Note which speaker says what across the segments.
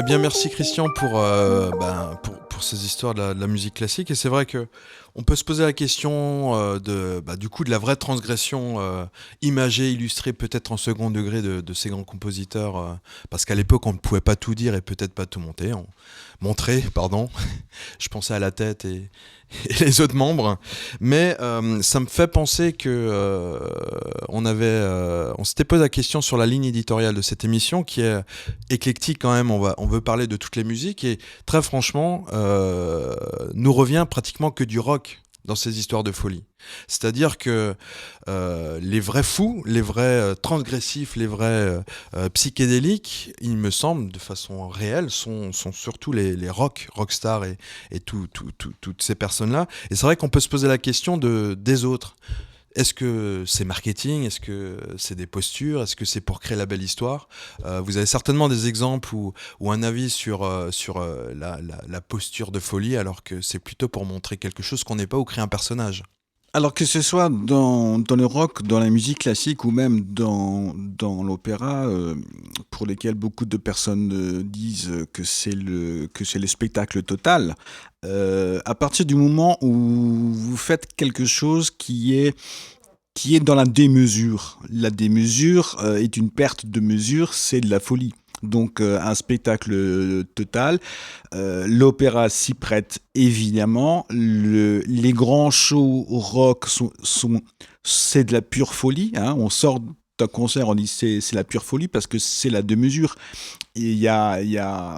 Speaker 1: bien, merci Christian pour ces histoires de la musique classique. Et c'est vrai que on peut se poser la question du coup de la vraie transgression imagée, illustrée peut-être en second degré de ces grands compositeurs, parce qu'à l'époque on ne pouvait pas tout dire et peut-être pas tout montrer, pardon. Je pensais à la tête et les autres membres, mais ça me fait penser que on s'était posé la question sur la ligne éditoriale de cette émission qui est éclectique quand même. On veut parler de toutes les musiques et très franchement, nous revient pratiquement que du rock dans ces histoires de folie. C'est-à-dire que les vrais fous, les vrais transgressifs, les vrais psychédéliques, il me semble, de façon réelle, sont surtout les rockstars et toutes ces personnes-là. Et c'est vrai qu'on peut se poser la question des autres. Est-ce que c'est marketing? Est-ce que c'est des postures? Est-ce que c'est pour créer la belle histoire? Vous avez certainement des exemples ou un avis sur la posture de folie, alors que c'est plutôt pour montrer quelque chose qu'on n'est pas ou créer un personnage.
Speaker 2: Alors que ce soit dans le rock, dans la musique classique ou même dans l'opéra, pour lesquels beaucoup de personnes disent que c'est le spectacle total, à partir du moment où vous faites quelque chose qui est dans la démesure est une perte de mesure, c'est de la folie. Donc un spectacle total. L'opéra s'y prête évidemment. Les grands shows rock c'est de la pure folie. Hein. On sort d'un concert, on dit c'est la pure folie parce que c'est la demi-mesure. Et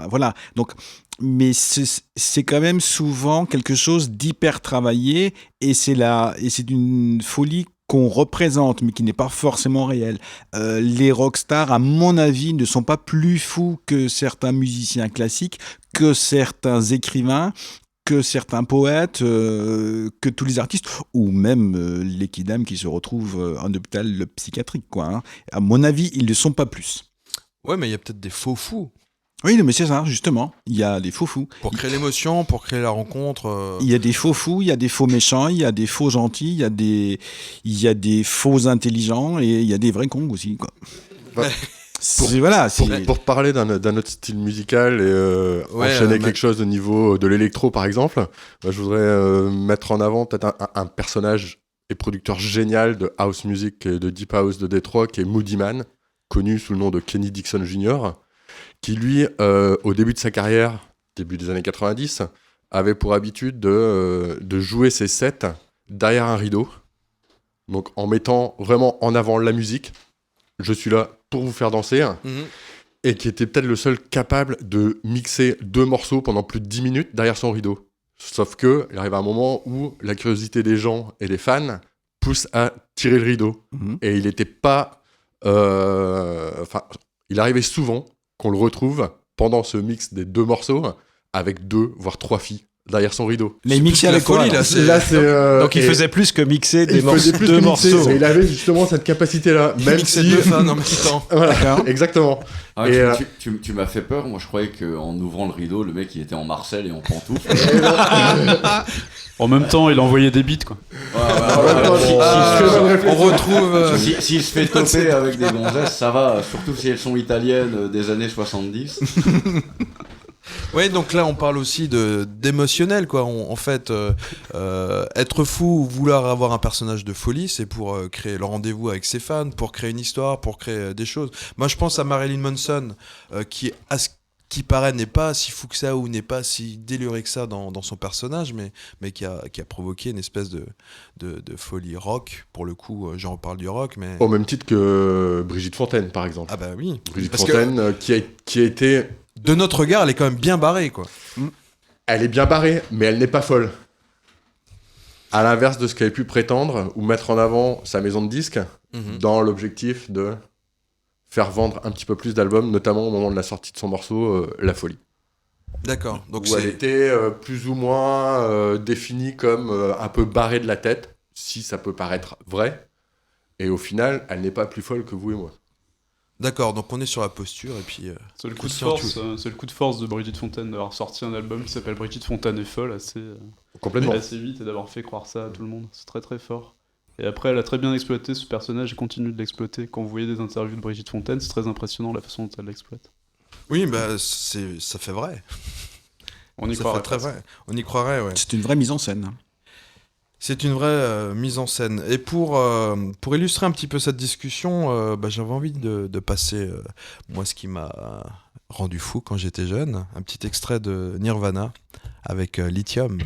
Speaker 2: voilà. Donc, mais c'est quand même souvent quelque chose d'hyper travaillé et c'est une folie qu'on représente, mais qui n'est pas forcément réelle. Les rockstars, à mon avis, ne sont pas plus fous que certains musiciens classiques, que certains écrivains, que certains poètes, que tous les artistes, ou même les kidam qui se retrouvent en hôpital psychiatrique, quoi. Hein. À mon avis, ils ne sont pas plus.
Speaker 1: Ouais, mais il y a peut-être des faux fous.
Speaker 2: Oui, non, mais c'est ça, justement. Il y a des faux fous.
Speaker 1: Pour créer l'émotion, pour créer la rencontre.
Speaker 2: Il y a des faux fous, il y a des faux méchants, il y a des faux gentils, il y a des faux intelligents et il y a des vrais cons aussi, quoi.
Speaker 3: Ouais. Pour parler d'un autre style musical et enchaîner quelque chose au niveau de l'électro par exemple, je voudrais mettre en avant peut-être un personnage et producteur génial de house music et de deep house de Détroit qui est Moody Man, connu sous le nom de Kenny Dixon Jr., qui lui, au début de sa carrière, début des années 90, avait pour habitude de jouer ses sets derrière un rideau, donc en mettant vraiment en avant la musique. Je suis là pour vous faire danser, et qui était peut-être le seul capable de mixer 2 morceaux pendant plus de 10 minutes derrière son rideau. Sauf que il arrive un moment où la curiosité des gens et des fans pousse à tirer le rideau. Et il n'était pas... il arrivait souvent qu'on le retrouve pendant ce mix des 2 morceaux avec 2 voire 3 filles derrière son rideau.
Speaker 2: Mais mixer avec quoi
Speaker 1: là,
Speaker 4: donc il faisait plus que mixer deux morceaux.
Speaker 3: Et il avait justement cette capacité-là.
Speaker 1: Même si deux fans en même temps.
Speaker 3: Voilà, exactement.
Speaker 5: Ah, tu m'as fait peur. Moi, je croyais qu'en ouvrant le rideau, le mec, il était en Marcel et en pantoufles.
Speaker 4: En même temps, il envoyait des beats, quoi.
Speaker 1: On retrouve...
Speaker 5: S'il se fait toper avec des gonzesses, ça va. Surtout si elles sont italiennes des années 70.
Speaker 1: Oui, donc là on parle aussi d'émotionnel, quoi. En fait, être fou ou vouloir avoir un personnage de folie, c'est pour créer le rendez-vous avec ses fans, pour créer une histoire, pour créer des choses. Moi je pense à Marilyn Manson, qui à ce qui paraît n'est pas si fou que ça ou n'est pas si déluré que ça dans son personnage, mais qui a provoqué une espèce de folie rock. Pour le coup, j'en reparle du rock, mais...
Speaker 3: Au même titre que Brigitte Fontaine, par exemple.
Speaker 1: Ah bah oui.
Speaker 3: Brigitte Fontaine, qui a été...
Speaker 1: De notre regard, elle est quand même bien barrée, quoi.
Speaker 3: Elle est bien barrée, mais elle n'est pas folle. À l'inverse de ce qu'elle a pu prétendre ou mettre en avant sa maison de disques, dans l'objectif de faire vendre un petit peu plus d'albums, notamment au moment de la sortie de son morceau La Folie.
Speaker 1: D'accord. Donc
Speaker 3: où elle était plus ou moins définie comme un peu barrée de la tête, si ça peut paraître vrai. Et au final, elle n'est pas plus folle que vous et moi.
Speaker 1: D'accord, donc on est sur la posture et puis...
Speaker 4: C'est le coup de force de Brigitte Fontaine d'avoir sorti un album qui s'appelle Brigitte Fontaine est folle
Speaker 3: complètement
Speaker 4: assez vite et d'avoir fait croire ça à tout le monde. C'est très très fort. Et après, elle a très bien exploité ce personnage et continue de l'exploiter. Quand vous voyez des interviews de Brigitte Fontaine, c'est très impressionnant la façon dont elle l'exploite.
Speaker 1: Oui, bah, ça fait vrai.
Speaker 4: On y
Speaker 1: Ça
Speaker 4: croirait
Speaker 1: fait très
Speaker 4: presque.
Speaker 1: vrai. On y croirait, ouais.
Speaker 2: C'est une vraie mise en scène.
Speaker 1: C'est une vraie mise en scène. Et pour illustrer un petit peu cette discussion, j'avais envie de passer, moi, ce qui m'a rendu fou quand j'étais jeune, un petit extrait de Nirvana avec Lithium.